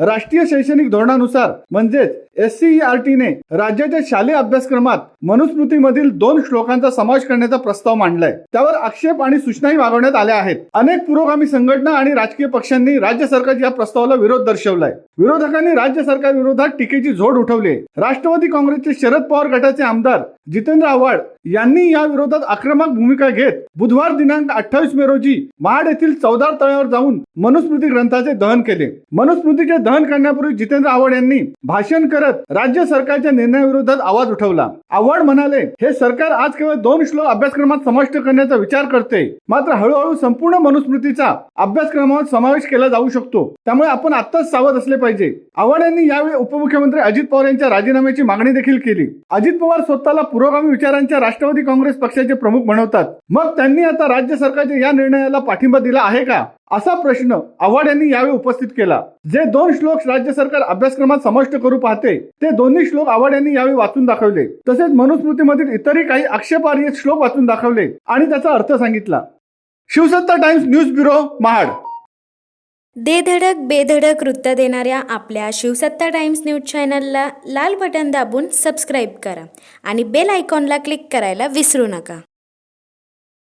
राष्ट्रीय शैक्षणिक धोरणानुसार म्हणजेच SCERT ने राज्याच्या शालेय अभ्यासक्रमात मनुस्मृतीमधील 2 श्लोकांचा समावेश करण्याचा प्रस्ताव मांडलाय। त्यावर आक्षेप आणि सूचनाही मागवण्यात आल्या आहेत। अनेक पुरोगामी संघटना आणि राजकीय पक्षांनी राज्य सरकारच्या या प्रस्तावाला विरोध दर्शवलाय। विरोधकांनी राज्य सरकार विरोधात टीकेची झोड उठवली। राष्ट्रवादी काँग्रेसचे शरद पवार गटाचे आमदार जितेंद्र आव्हाड यांनी या विरोधात आक्रमक भूमिका घेत बुधवार दिनांक 28 मे रोजी महाड येथील चौदार तळ्यावर जाऊन मनुस्मृती ग्रंथाचे दहन केले। मनुस्मृतीचे दहन करण्यापूर्वी जितेंद्र आव्हाड यांनी भाषण करत राज्य सरकारच्या निर्णयाविरोधात आवाज उठवला। आव्हाड म्हणाले, हे सरकार आज केवळ 2 श्लोक अभ्यासक्रमात समाविष्ट करण्याचा विचार करते, मात्र हळूहळू संपूर्ण मनुस्मृतीचा अभ्यासक्रमात समावेश केला जाऊ शकतो। त्यामुळे आपण आत्ताच सावध असले पाहिजे। आव्हाड यांनी यावेळी उपमुख्यमंत्री अजित पवार यांच्या राजीनाम्याची मागणी देखील केली। अजित पवार स्वतःला पुरोगामी विचारांच्या राष्ट्रवादी काँग्रेस पक्षाचे प्रमुख बनवतात, मग त्यांनी आता राज्य सरकारच्या या निर्णयाला पाठिंबा दिला आहे का, असा प्रश्न आव्हाड यांनी यावेळी उपस्थित केला। जे 2 श्लोक राज्य सरकार अभ्यासक्रमात समाविष्ट करू पाहते ते दोन्ही श्लोक आव्हाड यांनी यावेळी वाचून दाखवले। तसेच मनुस्मृतीमधील इतरही काही आक्षेपार्ह श्लोक वाचून दाखवले आणि त्याचा अर्थ सांगितला। शिवसत्ता टाइम्स न्यूज ब्युरो, महाड। दे धडक बेधडक वृत्त देणाऱ्या आपल्या शिवसत्ता टाइम्स न्यूज चॅनलला लाल बटन दाबून सबस्क्राईब करा आणि बेल आयकॉनला क्लिक करायला विसरू नका।